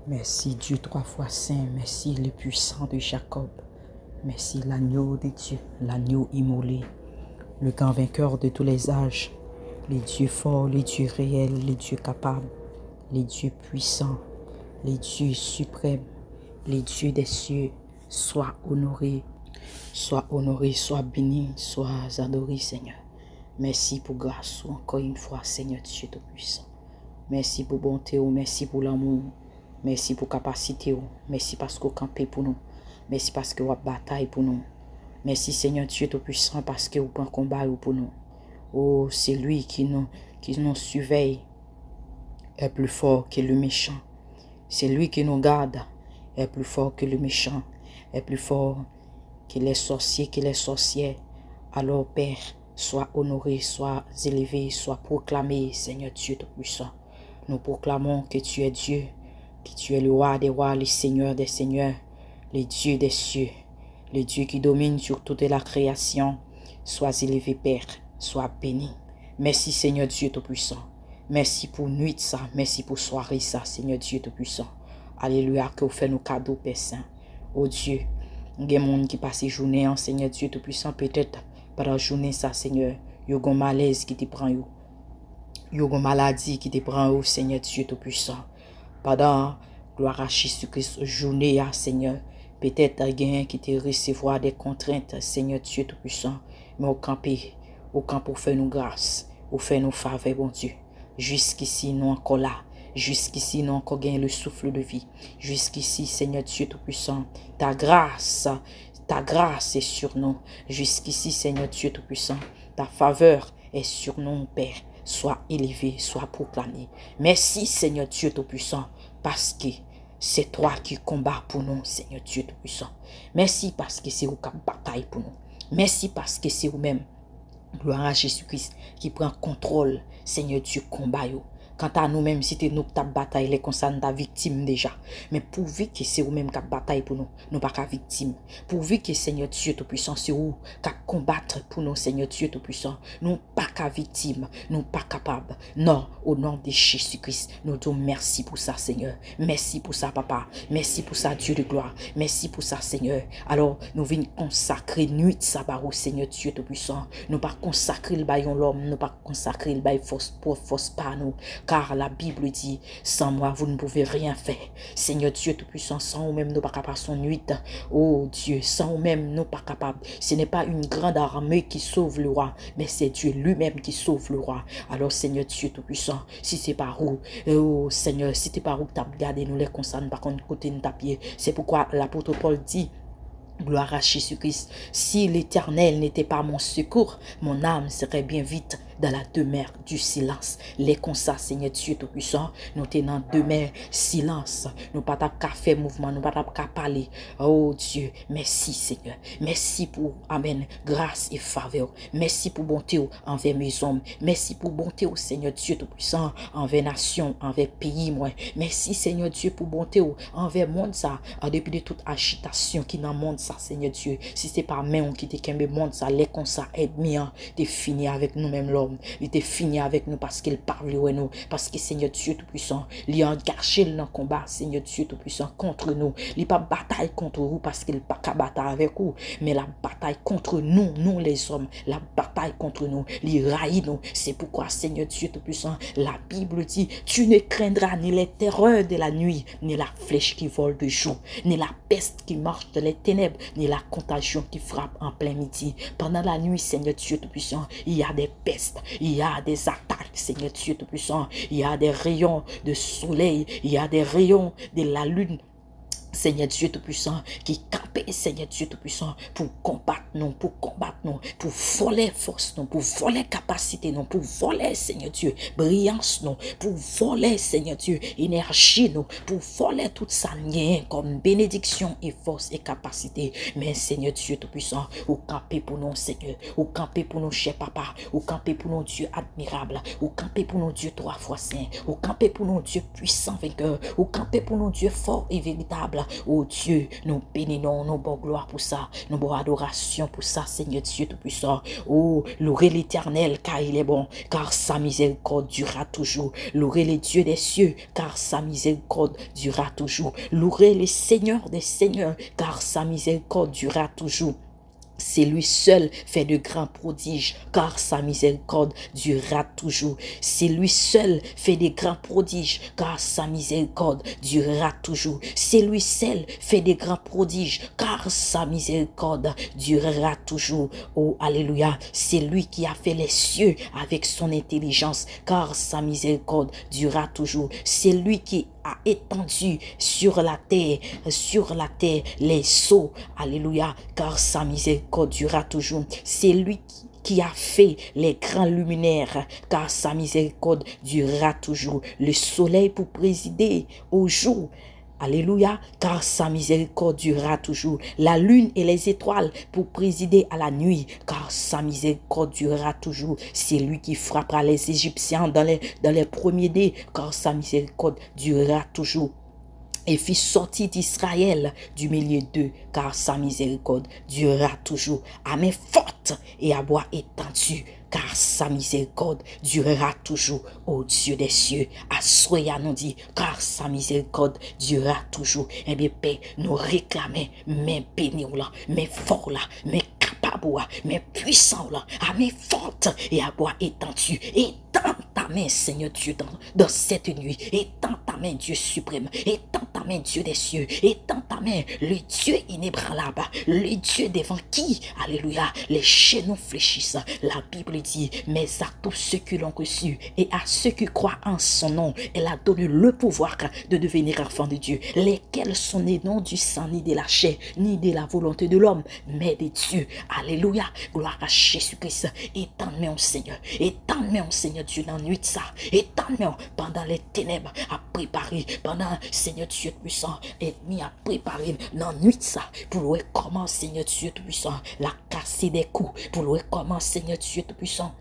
Merci Dieu trois fois saint, merci le puissant de Jacob, merci l'agneau de Dieu, l'agneau immolé, le grand vainqueur de tous les âges, les dieux forts, les dieux réels, les dieux capables, les dieux puissants, les dieux suprêmes, les dieux des cieux, sois honoré, sois béni, sois adoré Seigneur. Merci pour grâce encore une fois Seigneur Dieu Tout-Puissant. Merci pour bonté, merci pour l'amour. Merci pour capacité, merci parce que vous campez pour nous. Merci parce que vous bataille pour nous. Merci Seigneur Dieu Tout-Puissant parce que vous prenez combat pour nous. Oh, c'est lui qui nous surveille est plus fort que le méchant. C'est lui qui nous garde est plus fort que le méchant, est plus fort que les sorciers, que les sorcières. Alors Père, sois honoré, sois élevé, sois proclamé, Seigneur Dieu Tout-Puissant. Nous proclamons que tu es Dieu, que tu es le roi des rois, le Seigneur des seigneurs, le Dieu des cieux, le Dieu qui domine sur toute la création. Sois élevé, Père, sois béni. Merci, Seigneur Dieu Tout-Puissant. Merci pour nuit ça, merci pour soirée ça, Seigneur Dieu Tout-Puissant. Alléluia, que vous faites nos cadeaux, Père Saint. Oh Dieu, il y a des gens qui passent journée en Seigneur Dieu Tout-Puissant, peut-être pendant la journée ça, Seigneur, il y a un malaise qui te prend, il y a une maladie qui te prend, Seigneur Dieu Tout-Puissant. Pendant gloire à Jésus-Christ, journée, Seigneur, peut-être il y a qui te recevoir des contraintes, Seigneur Dieu Tout-Puissant, mais au camp pour faire nous grâce, au faire nous faveur, bon Dieu. Jusqu'ici, nous encore là. Jusqu'ici, nous encore gagné le souffle de vie. Jusqu'ici, Seigneur Dieu Tout-Puissant, ta grâce est sur nous. Jusqu'ici, Seigneur Dieu Tout-Puissant, ta faveur est sur nous, Père. Sois élevé, sois proclamé. Merci, Seigneur Dieu Tout-Puissant, parce que c'est toi qui combats pour nous, Seigneur Dieu Tout-Puissant. Merci parce que c'est vous qui bataille pour nous. Merci parce que c'est vous-même, gloire à Jésus-Christ, qui prend contrôle, Seigneur Dieu, combat. Quant à nous-mêmes, si nous ta bataille, les concerne ta victime déjà. Mais pourvu que c'est vous-même qui bataille pour nous, nous pas qu'à victime. Pourvu que Seigneur Dieu Tout-Puissant, c'est vous qui combattre pour nous, Seigneur Dieu Tout-Puissant. Nous pas qu'à victime, nous pas capables. Non, au nom de Jésus-Christ, nous disons merci pour ça, Seigneur. Merci pour ça, Papa. Merci pour ça, Dieu de gloire. Merci pour ça, Seigneur. Alors, nous venons consacrer nuit sabbat au Seigneur Dieu Tout-Puissant. Nous pas consacrer le baillon l'homme, nous pas consacrer le baillon force par nous. Car la Bible dit, sans moi, vous ne pouvez rien faire. Seigneur Dieu Tout-Puissant, sans vous-même, nous pas capables son nuit. Oh Dieu, sans vous-même, nous pas capables. Ce n'est pas une grande armée qui sauve le roi, mais c'est Dieu lui-même qui sauve le roi. Alors Seigneur Dieu Tout-Puissant, si c'est par où, oh Seigneur, si c'est par où tu as gardé nous les concerne, par contre, côté de ta pied. C'est pourquoi l'apôtre Paul dit, gloire à Jésus-Christ, si l'Éternel n'était pas mon secours, mon âme serait bien vite dans la demeure du silence. Les comme ça, Seigneur Dieu Tout-Puissant, nous tenons demeure silence. Nous pas qu'à faire mouvement, nous pas qu'à parler. Oh Dieu, merci Seigneur. Merci pour, amen, grâce et faveur. Merci pour bonté envers mes hommes. Merci pour bonté au Seigneur Dieu Tout-Puissant, envers nation, envers pays, moi. Merci Seigneur Dieu pour bonté envers monde ça, en dépit de toute agitation qui dans le monde ça, Seigneur Dieu. Si c'est pas main qui te kembe monde ça, les comme ça, aide-moi, t'es fini avec nous-mêmes l'homme. Il était fini avec nous parce qu'il parle de nous. Parce que Seigneur Dieu Tout-Puissant, il a engagé dans le combat, Seigneur Dieu Tout-Puissant, contre nous. Il n'a pas bataille contre vous parce qu'il n'a pas qu'à bataille avec vous. Mais la bataille contre nous, nous les hommes, la bataille contre nous, il raille nous. C'est pourquoi, Seigneur Dieu Tout-Puissant, la Bible dit, tu ne craindras ni les terreurs de la nuit, ni la flèche qui vole de jour, ni la peste qui marche dans les ténèbres, ni la contagion qui frappe en plein midi. Pendant la nuit, Seigneur Dieu Tout-Puissant, il y a des pestes. Il y a des attaques, Seigneur Dieu Tout-Puissant. Il y a des rayons de soleil. Il y a des rayons de la lune. Seigneur Dieu Tout-Puissant, qui campait, Seigneur Dieu Tout-Puissant, pour combattre nous, pour voler force nous, pour voler capacité nous, pour voler, Seigneur Dieu, brillance nous, pour voler, Seigneur Dieu, énergie nous, pour voler tout ça lien comme bénédiction et force et capacité. Mais Seigneur Dieu Tout-Puissant, au camper pour nous, Seigneur, au camper pour nous, cher Papa, au camper pour nous, Dieu admirable, au camper pour nous, Dieu trois fois saint, au camper pour nous, Dieu puissant vainqueur, au camper pour nous, Dieu fort et véritable. Oh Dieu, nous bénissons, nous bon gloire pour ça, nous bon adoration pour ça, Seigneur Dieu Tout-Puissant. Oh, louez l'Éternel, car il est bon, car sa miséricorde durera toujours. Louez les dieux des cieux, car sa miséricorde durera toujours. Louez les seigneurs des seigneurs, car sa miséricorde durera toujours. C'est lui seul fait de grands prodiges, car sa miséricorde durera toujours. C'est lui seul fait de grands prodiges, car sa miséricorde durera toujours. C'est lui seul fait de grands prodiges, car sa miséricorde durera toujours. Oh, alléluia. C'est lui qui a fait les cieux avec son intelligence, car sa miséricorde durera toujours. C'est lui qui a étendu sur la terre les sceaux, alléluia, car sa miséricorde durera toujours. C'est lui qui a fait les grands luminaires, car sa miséricorde durera toujours. Le soleil pour présider au jour, alléluia, car sa miséricorde durera toujours. La lune et les étoiles pour présider à la nuit, car sa miséricorde durera toujours. C'est lui qui frappera les Égyptiens dans les premiers dés, car sa miséricorde durera toujours. Et fit sortir d'Israël du milieu d'eux, car sa miséricorde durera toujours. À main forte et à bois étendu, car sa miséricorde durera toujours. Ô Dieu des cieux, assoyez nous dit, car sa miséricorde durera toujours. Eh bien, Père, nous réclamons, mais bénis là, mais fort là, mais capable, mais puissant là, à main forte et à bois étendu. Étends ta main, Seigneur Dieu, dans cette nuit. Étends ta main, Dieu suprême. Étends ta main, Dieu des cieux. Étends ta main, le Dieu inébranlable, le Dieu devant qui, alléluia, les chaînes fléchissent. La Bible dit, mais à tous ceux qui l'ont reçu et à ceux qui croient en son nom, elle a donné le pouvoir de devenir enfants de Dieu, lesquels sont nés non du sang, ni de la chair, ni de la volonté de l'homme, mais de Dieu. Alléluia, gloire à Jésus-Christ. Étends-moi, Seigneur. Étends-moi, Seigneur Dieu, dans la nuit de ça. Étends-moi pendant les ténèbres à préparer, pendant, Seigneur Dieu puissant, ennemi à préparer dans la nuit de ça, pour louer comment, Seigneur Dieu puissant, la casser des coups, pour louer comment, Seigneur Dieu puissant.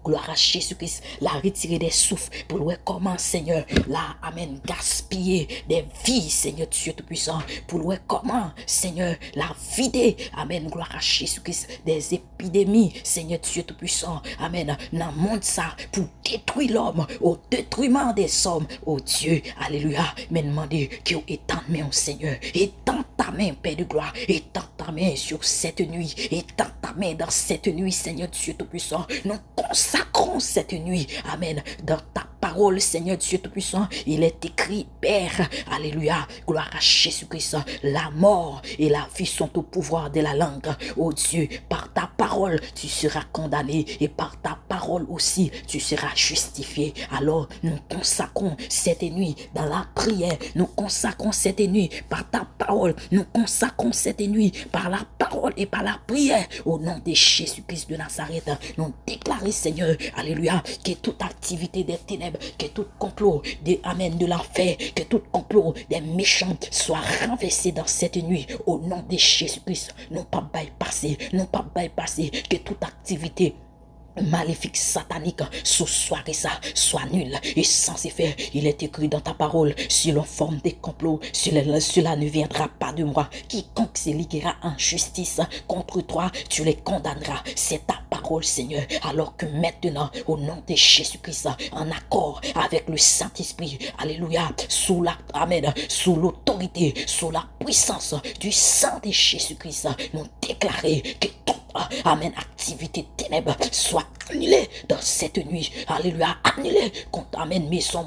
Gloire à Jésus-Christ, la retirer des souffles pour louer comment, Seigneur, la, amen, gaspiller des vies, Seigneur Dieu Tout-Puissant, pour louer comment, Seigneur, la vider, amen, gloire à Jésus-Christ, des épidémies, Seigneur Dieu Tout-Puissant, amen, dans le monde ça, pour détruire l'homme, au détriment des hommes, oh Dieu, alléluia, mais demandez que vous étendez, Seigneur, étends ta main, Père de gloire, étends ta main sur cette nuit, étends ta main dans cette nuit, Seigneur Dieu Tout-Puissant, nous consacrons cette nuit, amen, dans ta parole, Seigneur Dieu Tout-Puissant, il est écrit, Père, alléluia, gloire à Jésus-Christ, la mort et la vie sont au pouvoir de la langue, oh Dieu, par ta parole, tu seras condamné, et par ta parole aussi, tu seras justifié. Alors, nous consacrons cette nuit dans la prière, nous consacrons cette nuit par ta parole, nous consacrons cette nuit par la parole et par la prière, au nom de Jésus-Christ de Nazareth, nous déclarons, Seigneur, alléluia, que toute activité des ténèbres, que tout complot amen, de l'enfer, que tout complot des méchants soit renversé dans cette nuit, au nom de Jésus-Christ, non pas bypasser, que toute activité maléfique, satanique, ce soirée ça, soit nul et sans effet. Il est écrit dans ta parole, si l'on forme des complots, cela ne viendra pas de moi. Quiconque se liguera en justice contre toi, tu les condamneras. C'est ta parole, Seigneur. Alors que maintenant, au nom de Jésus-Christ, en accord avec le Saint-Esprit, alléluia, sous l'autorité, sous la puissance du sang de Jésus-Christ, nous déclarer que tout amen, activité ténèbres soit annulée dans cette nuit. Alléluia, annulée contre amen, maison,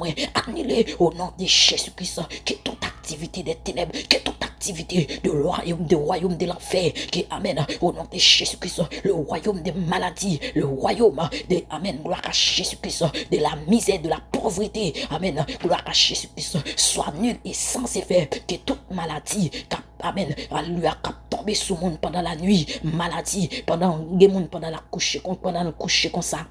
annulée au nom de Jésus-Christ. Que toute activité des ténèbres, que toute activité du royaume de l'enfer, qui amen, au nom de Jésus-Christ, le royaume des maladies, le royaume de, amen, gloire à Jésus-Christ, de la misère, de la pauvreté, amen, gloire à Jésus-Christ, soit nul et sans effet. Que toute maladie, amen, alléluia, tomber sous monde pendant la nuit, maladie, pendant la couche comme ça.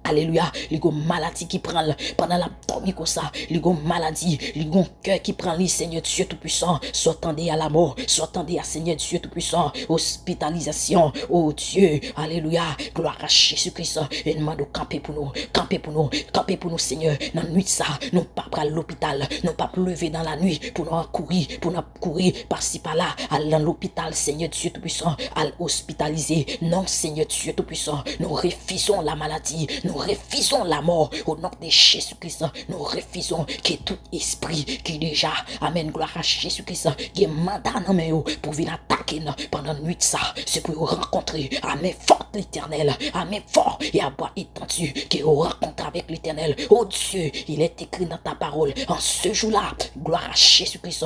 Alléluia, les gros maladies qui prennent pendant la dormie comme ça, les gros maladies, les gros cœurs qui prennent, Seigneur Dieu Tout-Puissant, s'attendez à la mort, s'attendez à Seigneur Dieu Tout-Puissant, hospitalisation, oh Dieu, alléluia, gloire à Jésus-Christ, et demande de camper pour nous, camper pour nous, camper pour nous, Seigneur, dans la nuit ça, non pas à l'hôpital, non pas lever dans la nuit, pour nous courir par-ci par-là, aller dans l'hôpital, Seigneur Dieu Tout-Puissant, à l'hospitaliser, non, Seigneur Dieu Tout-Puissant, nous refusons la maladie, nous refusons la mort au nom de Jésus-Christ. Nous refusons que tout esprit qui déjà, amen, gloire à Jésus-Christ, qui est mandat dans mes pour venir attaquer pendant la nuit de ça, c'est pour rencontrer, amen, fort l'éternel, amen, fort et à bois étendu, qui rencontre avec l'éternel. Oh Dieu, il est écrit dans ta parole, en ce jour-là, gloire à Jésus-Christ,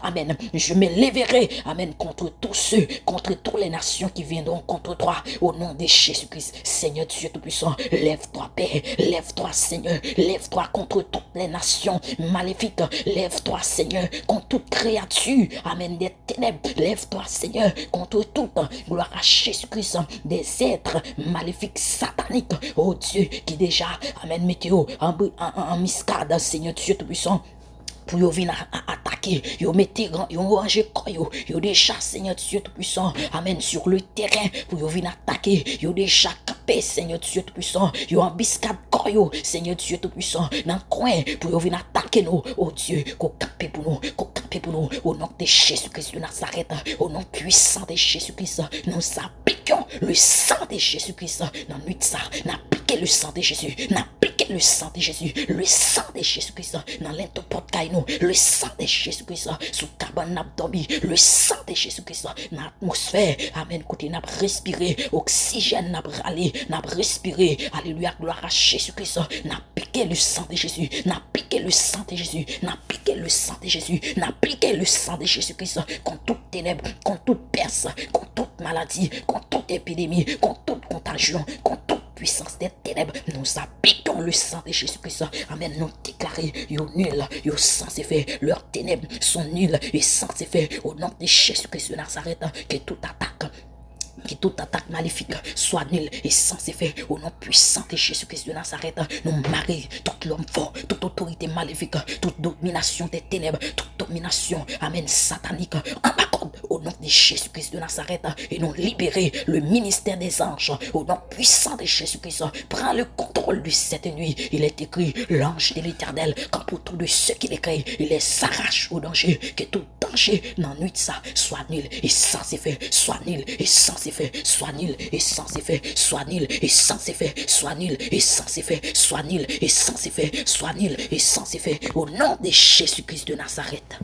amen, je me lèverai, amen, contre tous ceux, contre toutes les nations qui viendront contre toi, au nom de Jésus-Christ, Seigneur Dieu Tout-Puissant. Lève-toi, Père, lève-toi, Seigneur, lève-toi contre toutes les nations maléfiques, lève-toi, Seigneur, contre toute créature, amen, des ténèbres, lève-toi, Seigneur, contre toute, gloire à Jésus-Christ, des êtres maléfiques, sataniques, oh Dieu, qui déjà, amen, météo, en miscade, Seigneur Dieu Tout-Puissant, pour yo venir attaquer, yo mettez yo ranger yo déjà Seigneur Dieu Tout-Puissant, amen, sur le terrain pour yo venir attaquer, yo déjà campé Seigneur Dieu Tout-Puissant, yo embuscade yo Seigneur Dieu Tout-Puissant dans coin pour yo venir attaquer nous, oh Dieu, qu'on camper pour nous, au nom de Jésus-Christ de Nazareth, au nom puissant de Jésus-Christ, nous appliquons le sang de Jésus-Christ dans nuit ça, n'appliquez le sang de Jésus, n'appliquez le sang de Jésus, le sang de Jésus-Christ dans l'intoport le sang de Jésus-Christ sous cabane n'a dormi, le sang de Jésus-Christ dans l'atmosphère, amen, côté n'a respiré, oxygène n'a râlé, n'a respiré, alléluia, gloire à Jésus-Christ, n'a piqué le sang de Jésus, n'a piqué le sang de Jésus, n'a piqué le sang de Jésus, n'a piqué le sang de Jésus-Christ contre toute ténèbre, contre toute perce, contre toute maladie, contre toute épidémie, contre toute contagion, contre toute puissance des ténèbres, nous appliquons le sang de Jésus-Christ, amen, nous déclarer, yo nul, yo sans effet, leurs ténèbres sont nulles et sans effet, au nom de Jésus-Christ de Nazareth, que toute attaque maléfique soit nulle et sans effet, au nom puissant de Jésus-Christ de Nazareth, nous marie tout l'homme fort, toute autorité maléfique, toute domination des ténèbres, toute domination, amen, satanique, en accord au nom de Jésus-Christ de Nazareth, et nous libérer le ministère des anges, au nom puissant de Jésus-Christ, prends le contrôle de cette nuit, il est écrit, l'ange de l'éternel, quand pour tous de ceux qui l'écrivent, il les arrache au danger, que tout danger dans la nuit de ça, soit nul et sans effet, soit nul et sans effet, soit nul et sans effet, soit nul et sans effet, soit nul et sans effet, soit nul et sans effet, soit nul et sans effet, au nom de Jésus-Christ de Nazareth.